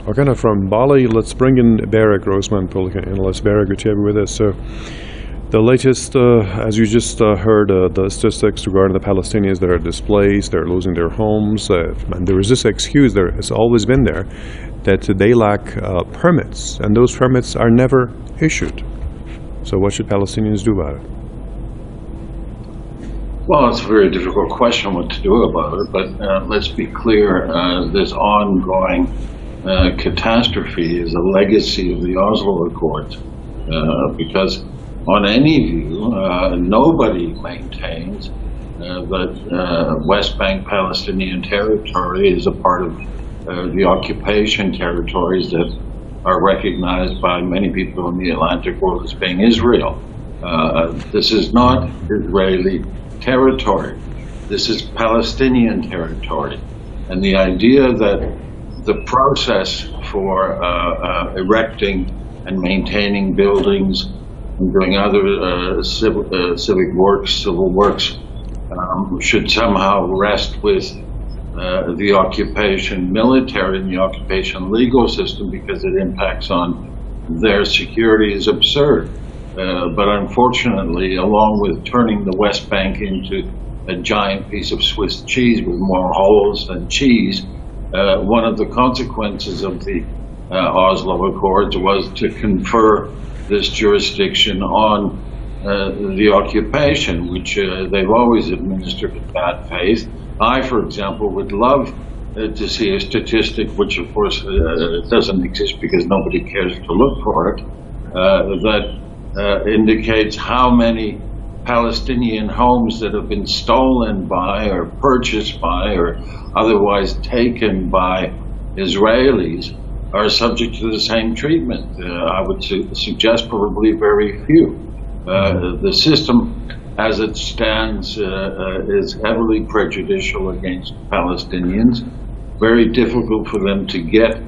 Okay, now from Bali, let's bring in Barry Grossman, political analyst. Barry, good to have you with us. So, the latest, as you just heard, the statistics regarding the Palestinians that are displaced, they're losing their homes, and there is this excuse, there has always been there, that they lack permits, and those permits are never issued. So what should Palestinians do about it? Well, it's a very difficult question what to do about it, but let's be clear, this ongoing catastrophe is a legacy of the Oslo Accords, because on any view, nobody maintains that West Bank Palestinian territory is a part of the occupation territories that are recognized by many people in the Atlantic world as being Israel. This is not Israeli territory. This is Palestinian territory. And the idea that the process for erecting and maintaining buildings and doing other civic works, civil works, should somehow rest with the occupation military and the occupation legal system because it impacts on their security is absurd. But unfortunately, along with turning the West Bank into a giant piece of Swiss cheese with more holes than cheese, one of the consequences of the Oslo Accords was to confer this jurisdiction on the occupation, which they've always administered in bad faith. I, for example, would love to see a statistic, which of course doesn't exist because nobody cares to look for it, that indicates how many Palestinian homes that have been stolen by or purchased by or otherwise taken by Israelis are subject to the same treatment. I would suggest probably very few. The system as it stands is heavily prejudicial against Palestinians. Very difficult for them to get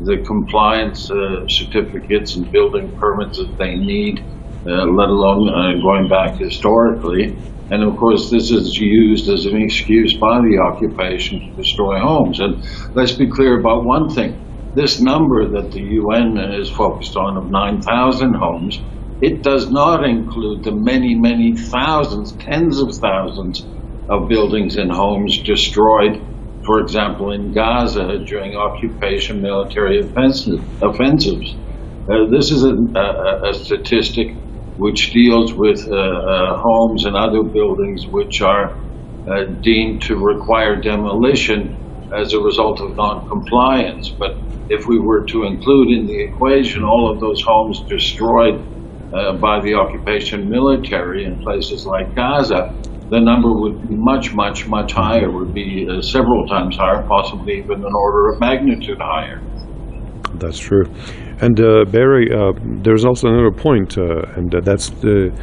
the compliance certificates and building permits that they need, let alone going back historically. And of course, this is used as an excuse by the occupation to destroy homes. And let's be clear about one thing. This number that the UN is focused on of 9,000 homes, it does not include the many, many thousands, tens of thousands of buildings and homes destroyed, for example, in Gaza during occupation military offensives. This is a statistic which deals with homes and other buildings which are deemed to require demolition as a result of non-compliance. But if we were to include in the equation all of those homes destroyed by the occupation military in places like Gaza, the number would be much, much, much higher, would be several times higher, possibly even an order of magnitude higher. That's true. And Barry, there's also another point, and that's the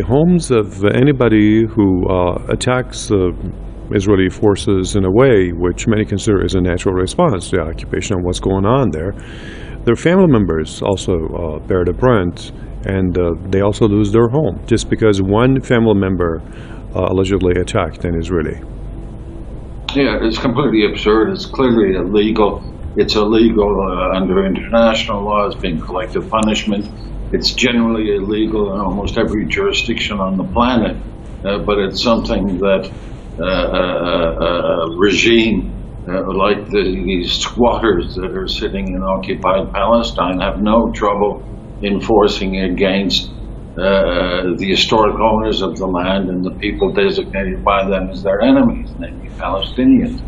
homes of anybody who attacks Israeli forces in a way which many consider is a natural response to the occupation and what's going on there. Their family members also bear the brunt, and they also lose their home just because one family member allegedly attacked an Israeli. Yeah, it's completely absurd. It's clearly illegal. It's illegal under international law. It's being collective punishment. It's generally illegal in almost every jurisdiction on the planet, but it's something that a regime like these squatters that are sitting in occupied Palestine have no trouble enforcing against the historic owners of the land and the people designated by them as their enemies, namely Palestinians.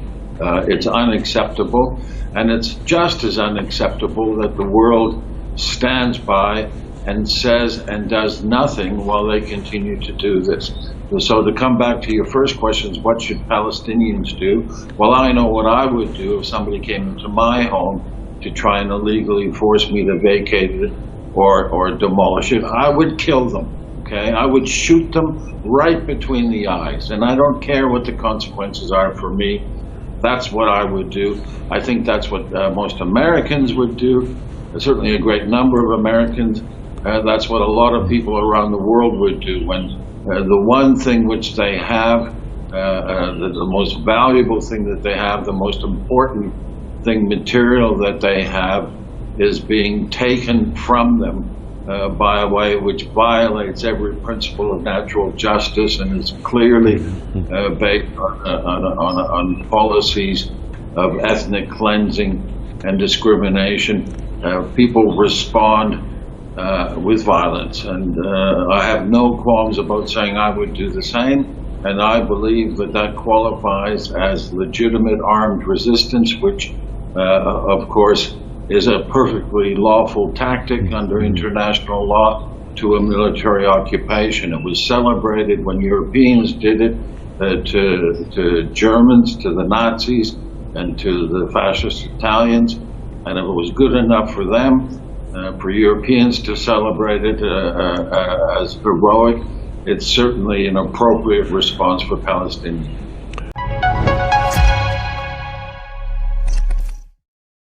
It's unacceptable, and it's just as unacceptable that the world stands by and says and does nothing while they continue to do this. So to come back to your first questions, what should Palestinians do? Well, I know what I would do if somebody came into my home to try and illegally force me to vacate it or demolish it. I would kill them, okay? I would shoot them right between the eyes, and I don't care what the consequences are for me. That's what I would do. I think that's what most Americans would do, certainly a great number of Americans. That's what a lot of people around the world would do when the one thing which they have, the most valuable thing that they have, the most important anything material that they have is being taken from them by a way which violates every principle of natural justice and is clearly based on policies of ethnic cleansing and discrimination. People respond with violence, and I have no qualms about saying I would do the same, and I believe that that qualifies as legitimate armed resistance, which of course is a perfectly lawful tactic under international law to a military occupation. It was celebrated when Europeans did it to Germans, to the Nazis, and to the fascist Italians, and if it was good enough for them, for Europeans to celebrate it as heroic, it's certainly an appropriate response for Palestinians.